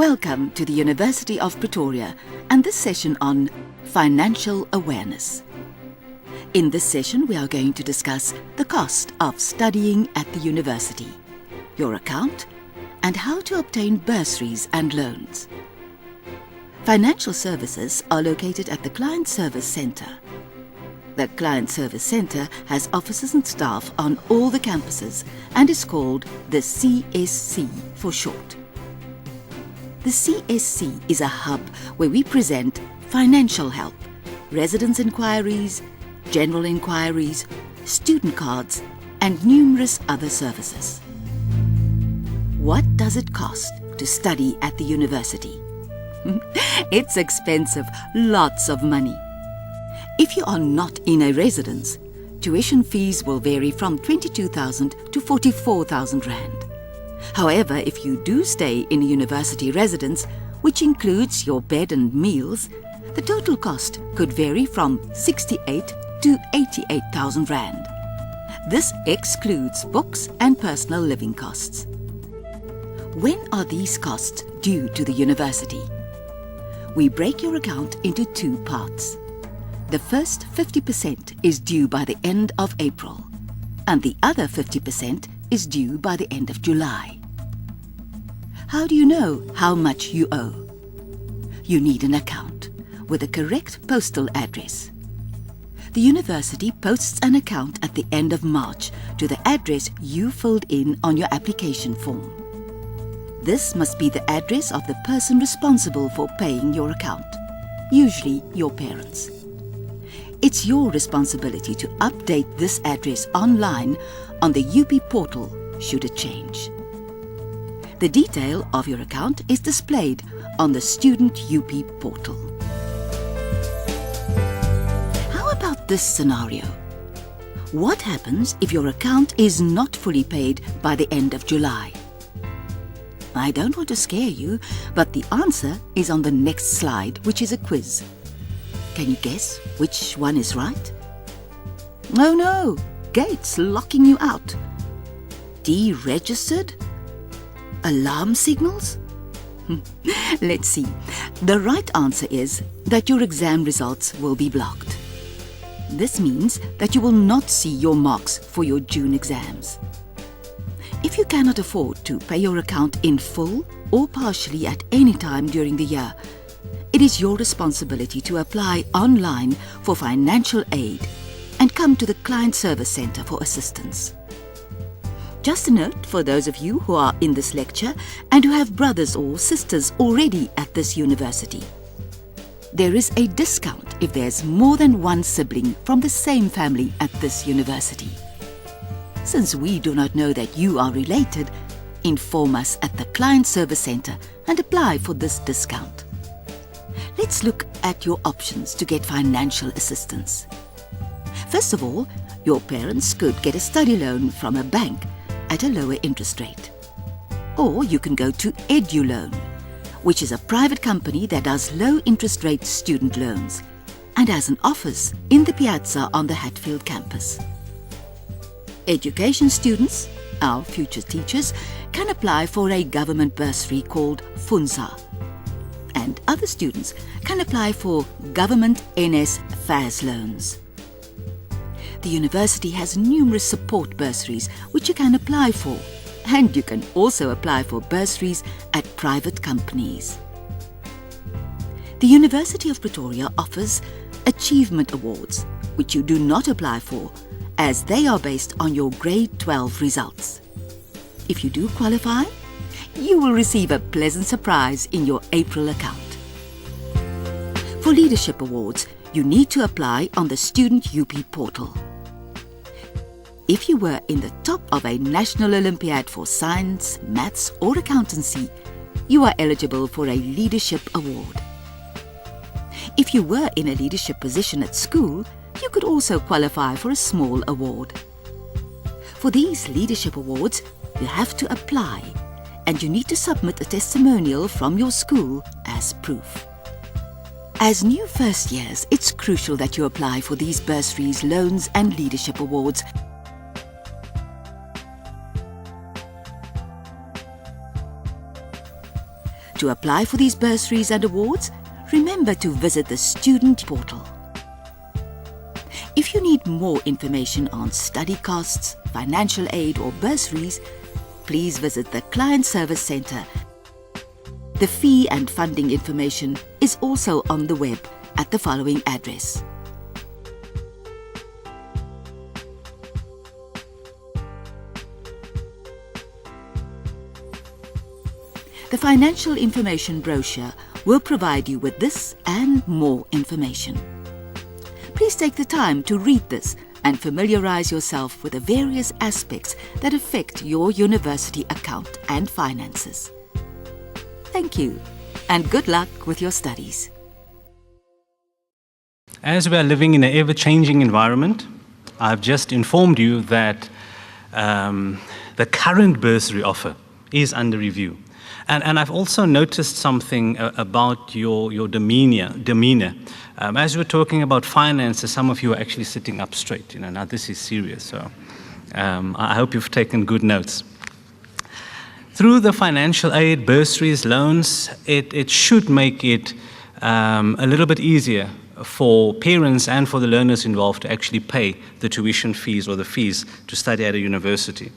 Welcome to the University of Pretoria and this session on financial awareness. In this session, we are going to discuss the cost of studying at the university, your account, and how to obtain bursaries and loans. Financial services are located at the Client Service Centre. The Client Service Centre has offices and staff on all the campuses and is called the CSC for short. The CSC is a hub where we present financial help, residence inquiries, general inquiries, student cards, and numerous other services. What does it cost to study at the university? It's expensive, lots of money. If you are not in a residence, tuition fees will vary from 22,000 to 44,000 Rand. However, if you do stay in a university residence, which includes your bed and meals, the total cost could vary from 68 to 88,000 Rand. This excludes books and personal living costs. When are these costs due to the university? We break your account into two parts. The first 50% is due by the end of April, and the other 50% is due by the end of July. How do you know how much you owe? You need an account with a correct postal address. The university posts an account at the end of March to the address you filled in on your application form. This must be the address of the person responsible for paying your account, usually your parents. It's your responsibility to update this address online on the UP portal should it change. The detail of your account is displayed on the Student UP portal. How about this scenario? What happens if your account is not fully paid by the end of July? I don't want to scare you, but the answer is on the next slide, which is a quiz. Can you guess which one is right? Oh no, gates locking you out. Deregistered? Alarm signals? Let's see. The right answer is that your exam results will be blocked. This means that you will not see your marks for your June exams. If you cannot afford to pay your account in full or partially at any time during the year, it is your responsibility to apply online for financial aid and come to the Client Service Centre for assistance. Just a note for those of you who are in this lecture and who have brothers or sisters already at this university. There is a discount if there's more than one sibling from the same family at this university. Since we do not know that you are related, inform us at the Client Service Centre and apply for this discount. Let's look at your options to get financial assistance. First of all, your parents could get a study loan from a bank at a lower interest rate. Or you can go to EduLoan, which is a private company that does low interest rate student loans and has an office in the Piazza on the Hatfield campus. Education students, our future teachers, can apply for a government bursary called Funza. And other students can apply for government NSFAS loans. The university has numerous support bursaries which you can apply for, and you can also apply for bursaries at private companies. The University of Pretoria offers Achievement Awards, which you do not apply for, as they are based on your grade 12 results. If you do qualify, you will receive a pleasant surprise in your April account. For Leadership Awards, you need to apply on the Student UP portal. If you were in the top of a national Olympiad for science, maths or accountancy, you are eligible for a Leadership Award. If you were in a leadership position at school, you could also qualify for a small award. For these Leadership Awards, you have to apply, and you need to submit a testimonial from your school as proof. As new first years, it's crucial that you apply for these bursaries, loans and Leadership Awards. To apply for these bursaries and awards, remember to visit the student portal. If you need more information on study costs, financial aid or bursaries, please visit the Client Service Centre. The fee and funding information is also on the web at the following address. The financial information brochure will provide you with this and more information. Please take the time to read this and familiarize yourself with the various aspects that affect your university account and finances. Thank you, and good luck with your studies. As we are living in an ever-changing environment, I've just informed you that the current bursary offer is under review. And I've also noticed something about your demeanor. As we're talking about finances, some of you are actually sitting up straight. Now this is serious, so I hope you've taken good notes. Through the financial aid, bursaries, loans, it should make it a little bit easier for parents and for the learners involved to actually pay the tuition fees or the fees to study at a university.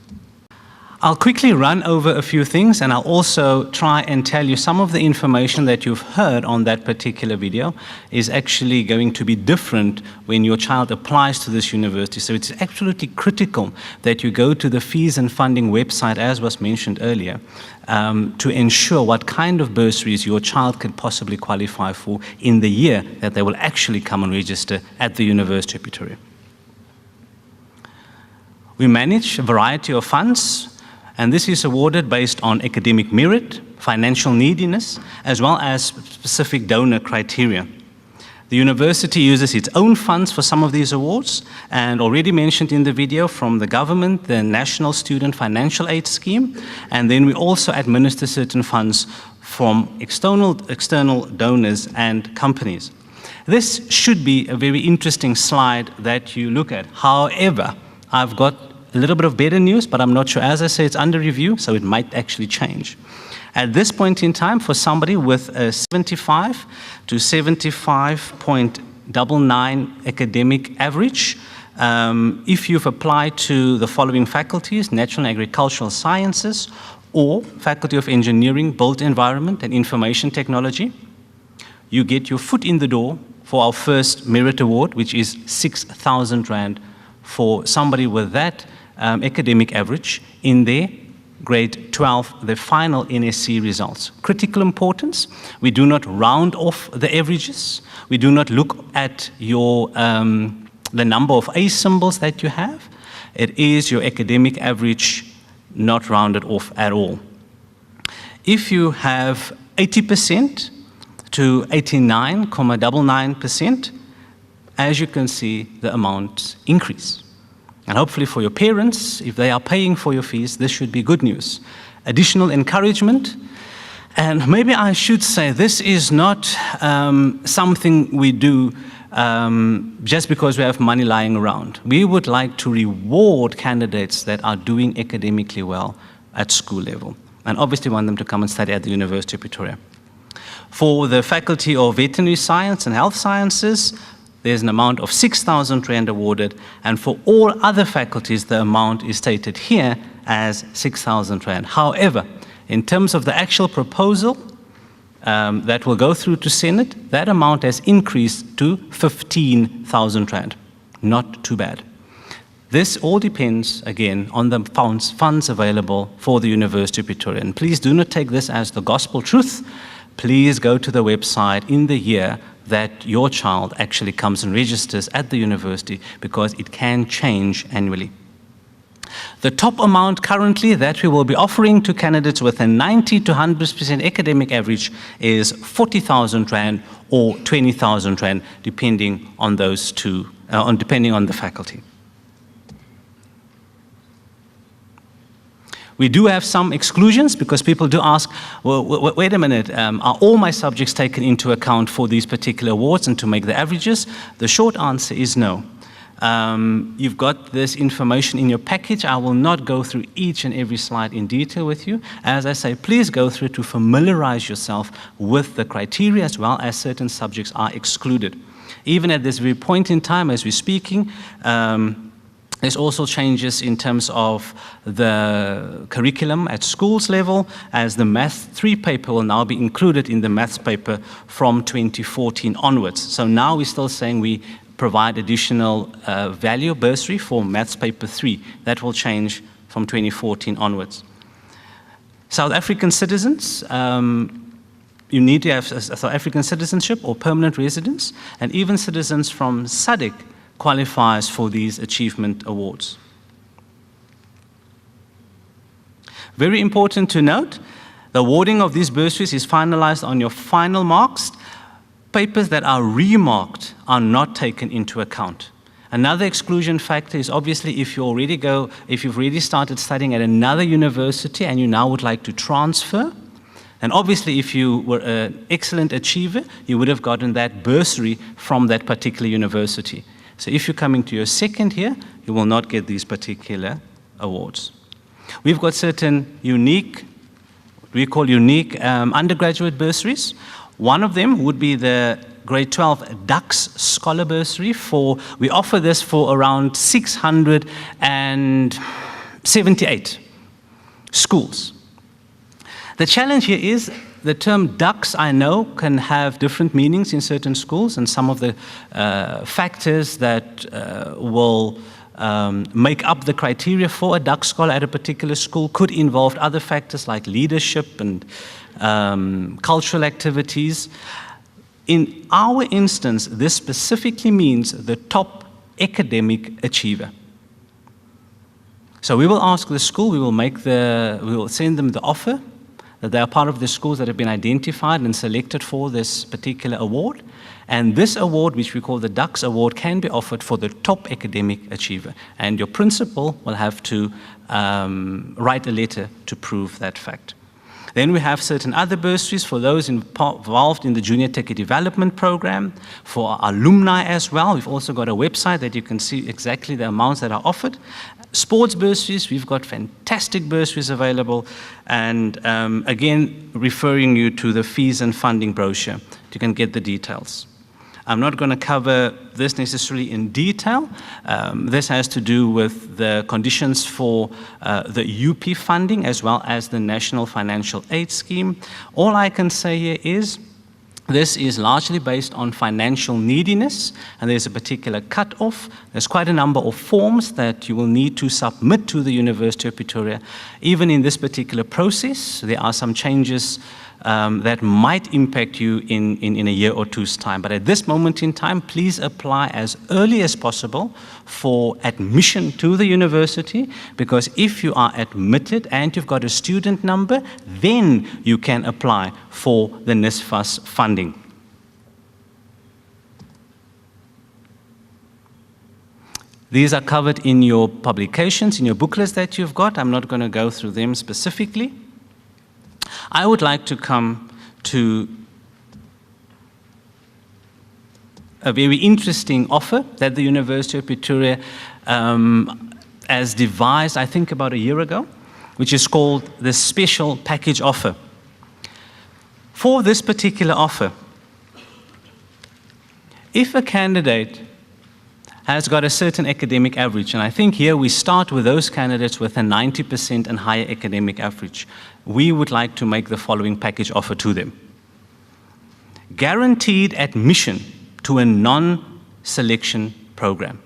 I'll quickly run over a few things, and I'll also try and tell you some of the information that you've heard on that particular video is actually going to be different when your child applies to this university. So it's absolutely critical that you go to the fees and funding website, as was mentioned earlier, to ensure what kind of bursaries your child could possibly qualify for in the year that they will actually come and register at the University of Pretoria. We manage a variety of funds, and this is awarded based on academic merit, financial neediness, as well as specific donor criteria. The university uses its own funds for some of these awards, and already mentioned in the video from the government, the National Student Financial Aid Scheme, and then we also administer certain funds from external donors and companies. This should be a very interesting slide that you look at. However, I've got a little bit of better news, but I'm not sure. As I say, it's under review, so it might actually change. At this point in time, for somebody with a 75 to 75.99 academic average, if you've applied to the following faculties: Natural and Agricultural Sciences, or Faculty of Engineering, Built Environment and Information Technology, you get your foot in the door for our first merit award, which is 6,000 Rand for somebody with that academic average in their grade 12, the final NSC results. Critical importance: we do not round off the averages. We do not look at your the number of A symbols that you have. It is your academic average, not rounded off at all. If you have 80% to 89.99%, as you can see, the amounts increase. And hopefully for your parents, if they are paying for your fees, this should be good news. Additional encouragement, and maybe I should say this is not something we do just because we have money lying around. We would like to reward candidates that are doing academically well at school level, and obviously want them to come and study at the University of Pretoria. For the Faculty of Veterinary Science and Health Sciences, there's an amount of 6,000 Rand awarded, and for all other faculties, the amount is stated here as 6,000 Rand. However, in terms of the actual proposal that will go through to Senate, that amount has increased to 15,000 Rand. Not too bad. This all depends, again, on the funds available for the University of Pretoria. And please do not take this as the gospel truth. Please go to the website in the year that your child actually comes and registers at the university, because it can change annually. The top amount currently that we will be offering to candidates with a 90 to 100% academic average is 40,000 Rand or 20,000 Rand, depending on those two, depending on the faculty. We do have some exclusions, because people do ask, well, wait a minute, are all my subjects taken into account for these particular awards and to make the averages? The short answer is no. You've got this information in your package. I will not go through each and every slide in detail with you. As I say, please go through it to familiarize yourself with the criteria, as well as certain subjects are excluded. Even at this very point in time, as we're speaking, there's also changes in terms of the curriculum at schools level, as the Maths 3 paper will now be included in the Maths paper from 2014 onwards. So now we're still saying we provide additional value bursary for Maths paper 3. That will change from 2014 onwards. South African citizens, you need to have South African citizenship or permanent residence, and even citizens from SADC qualifies for these achievement awards. Very important to note, the awarding of these bursaries is finalized on your final marks. Papers that are remarked are not taken into account. Another exclusion factor is obviously if you've already started studying at another university and you now would like to transfer, and obviously if you were an excellent achiever, you would have gotten that bursary from that particular university. So if you're coming to your second year, you will not get these particular awards. We've got certain unique, we call unique undergraduate bursaries. One of them would be the grade 12 Dux Scholar Bursary. We offer this for around 678 schools. The challenge here is the term Dux, I know, can have different meanings in certain schools, and some of the factors that will make up the criteria for a Dux Scholar at a particular school could involve other factors like leadership and cultural activities. In our instance, this specifically means the top academic achiever. So we will ask the school, we will send them the offer that they are part of the schools that have been identified and selected for this particular award. And this award, which we call the Dux Award, can be offered for the top academic achiever. And your principal will have to write a letter to prove that fact. Then we have certain other bursaries for those involved in the Juniortukkie development program, for our alumni as well. We've also got a website that you can see exactly the amounts that are offered. Sports bursaries, we've got fantastic bursaries available, and again, referring you to the fees and funding brochure. You can get the details. I'm not going to cover this necessarily in detail. This has to do with the conditions for the UP funding as well as the National Financial Aid Scheme. All I can say here is this is largely based on financial neediness, and there's a particular cut-off. There's quite a number of forms that you will need to submit to the University of Pretoria. Even in this particular process, there are some changes that might impact you in a year or two's time. But at this moment in time, please apply as early as possible for admission to the university, because if you are admitted and you've got a student number, then you can apply for the NSFAS funding. These are covered in your publications, in your booklets that you've got. I'm not going to go through them specifically. I would like to come to a very interesting offer that the University of Pretoria has devised, I think about a year ago, which is called the Special Package Offer. For this particular offer, if a candidate has got a certain academic average, and I think here we start with those candidates with a 90% and higher academic average, we would like to make the following package offer to them. Guaranteed admission to a non-selection program.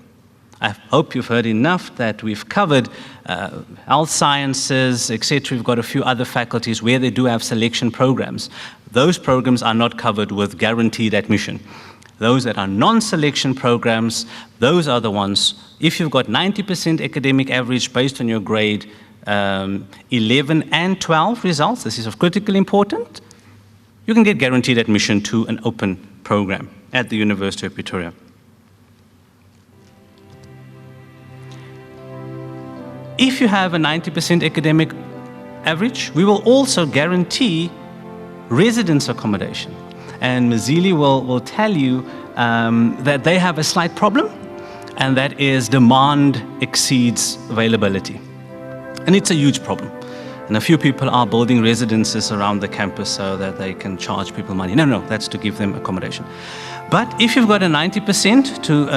I hope you've heard enough that we've covered health sciences, etc. We've got a few other faculties where they do have selection programs. Those programs are not covered with guaranteed admission. Those that are non-selection programs, those are the ones, if you've got 90% academic average based on your grade 11 and 12 results, this is of critical importance, you can get guaranteed admission to an open program at the University of Pretoria. If you have a 90% academic average, we will also guarantee residence accommodation. And Mazili will tell you that they have a slight problem. and that is demand exceeds availability. And it's a huge problem. And a few people are building residences around the campus so that they can charge people money. No, that's to give them accommodation. But if you've got a 90% to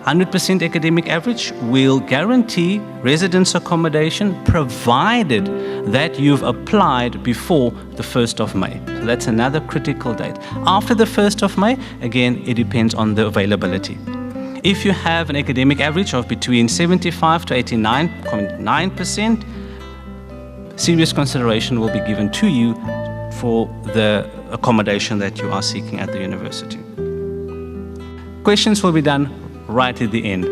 100% academic average, we'll guarantee residence accommodation provided that you've applied before the 1st of May. So that's another critical date. After the 1st of May, again, it depends on the availability. If you have an academic average of between 75 to 89.9%, serious consideration will be given to you for the accommodation that you are seeking at the university. Questions will be done right at the end.